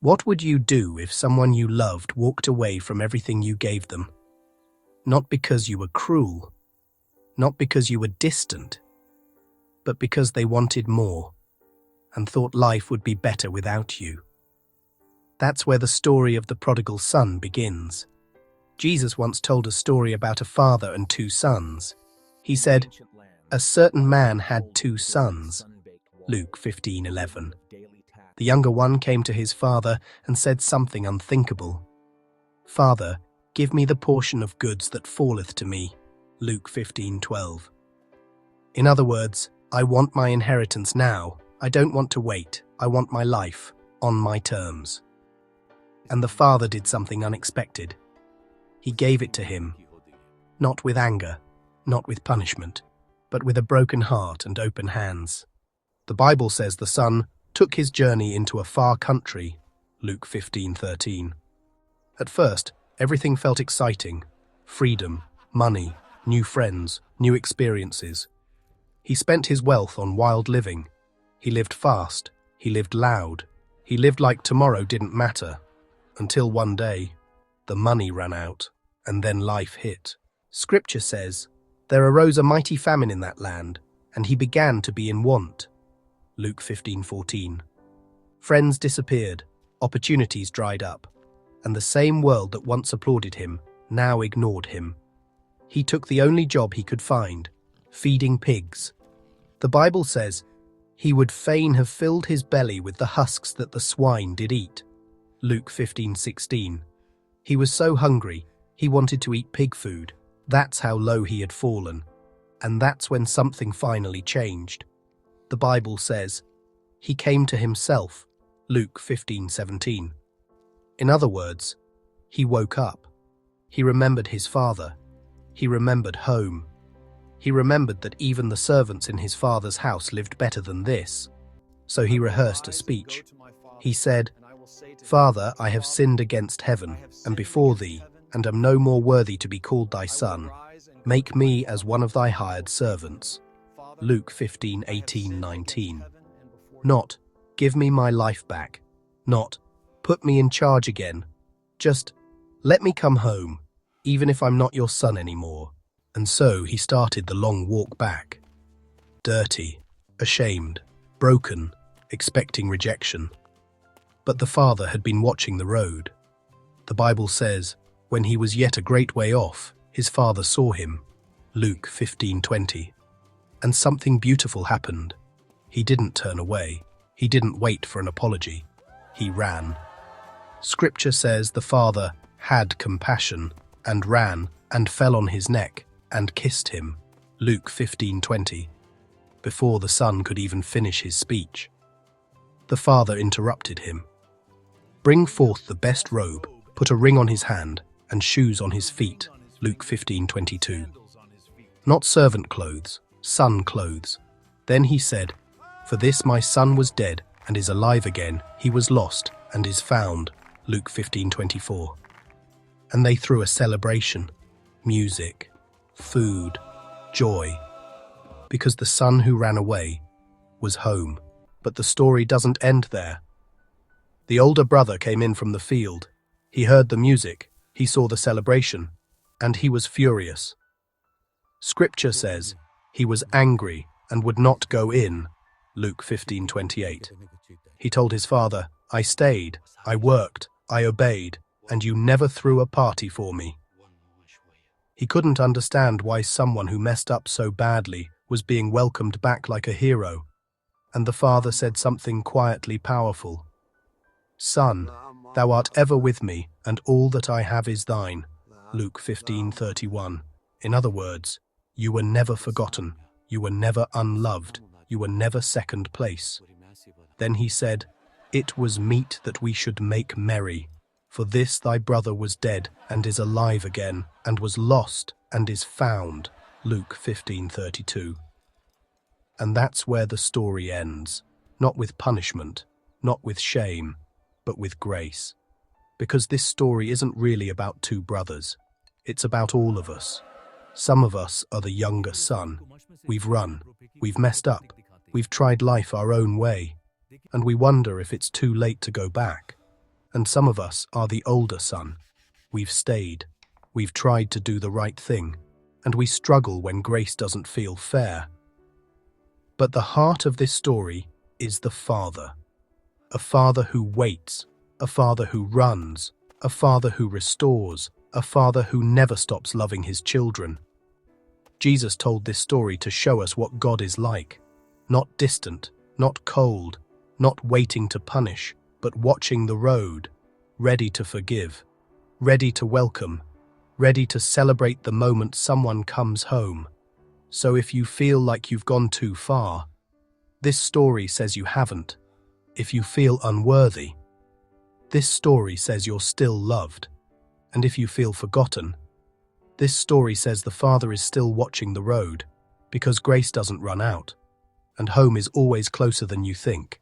What would you do if someone you loved walked away from everything you gave them? Not because you were cruel, not because you were distant, but because they wanted more and thought life would be better without you. That's where the story of the prodigal son begins. Jesus once told a story about a father and two sons. He said, "A certain man had two sons." Luke 15:11. The younger one came to his father and said something unthinkable. "Father, give me the portion of goods that falleth to me." Luke 15:12. In other words, I want my inheritance now. I don't want to wait. I want my life on my terms. And the father did something unexpected. He gave it to him, not with anger, not with punishment, but with a broken heart and open hands. The Bible says the son took his journey into a far country, Luke 15:13. At first, everything felt exciting: freedom, money, new friends, new experiences. He spent his wealth on wild living. He lived fast, he lived loud, he lived like tomorrow didn't matter, until one day, the money ran out, and then life hit. Scripture says, "There arose a mighty famine in that land, and he began to be in want." Luke 15:14. Friends disappeared, opportunities dried up, and the same world that once applauded him now ignored him. He took the only job he could find, feeding pigs. The Bible says, "He would fain have filled his belly with the husks that the swine did eat." Luke 15:16. He was so hungry, he wanted to eat pig food. That's how low he had fallen. And that's when something finally changed. The Bible says, he came to himself. Luke 15:17. In other words, he woke up. He remembered his father. He remembered home. He remembered that even the servants in his father's house lived better than this. So he rehearsed a speech. He said, "Father, I have sinned against heaven and before thee, and am no more worthy to be called thy son. Make me as one of thy hired servants." Luke 15:18-19. Not, "Give me my life back." Not, "Put me in charge again." Just, "Let me come home, even if I'm not your son anymore." And so he started the long walk back. Dirty, ashamed, broken, expecting rejection. But the father had been watching the road. The Bible says, when he was yet a great way off, his father saw him. Luke 15:20. And something beautiful happened. He didn't turn away. He didn't wait for an apology. He ran. Scripture says the father had compassion and ran and fell on his neck and kissed him. Luke 15:20. Before the son could even finish his speech, the father interrupted him. "Bring forth the best robe, put a ring on his hand, and shoes on his feet." Luke 15:22. Not servant clothes, son clothes. Then he said, "For this my son was dead and is alive again. He was lost and is found." Luke 15:24. And they threw a celebration, music, food, joy, because the son who ran away was home. But the story doesn't end there. The older brother came in from the field. He heard the music, he saw the celebration, and he was furious. Scripture says he was angry and would not go in. Luke 15:28. He told his father, "I stayed, I worked, I obeyed, and you never threw a party for me." He couldn't understand why someone who messed up so badly was being welcomed back like a hero. And the father said something quietly powerful. "Son, thou art ever with me, and all that I have is thine." Luke 15:31. In other words, you were never forgotten, you were never unloved, you were never second place. Then he said, "It was meet that we should make merry. For this thy brother was dead, and is alive again, and was lost, and is found." Luke 15:32. And that's where the story ends. Not with punishment, not with shame, but with grace. Because this story isn't really about two brothers. It's about all of us. Some of us are the younger son. We've run, we've messed up, we've tried life our own way, and we wonder if it's too late to go back. And some of us are the older son. We've stayed. We've tried to do the right thing. And we struggle when grace doesn't feel fair. But the heart of this story is the Father. A Father who waits. A Father who runs. A Father who restores. A Father who never stops loving his children. Jesus told this story to show us what God is like. Not distant, not cold, not waiting to punish, but watching the road, ready to forgive, ready to welcome, ready to celebrate the moment someone comes home. So if you feel like you've gone too far, this story says you haven't. If you feel unworthy, this story says you're still loved. And if you feel forgotten, this story says the Father is still watching the road, because grace doesn't run out, and home is always closer than you think.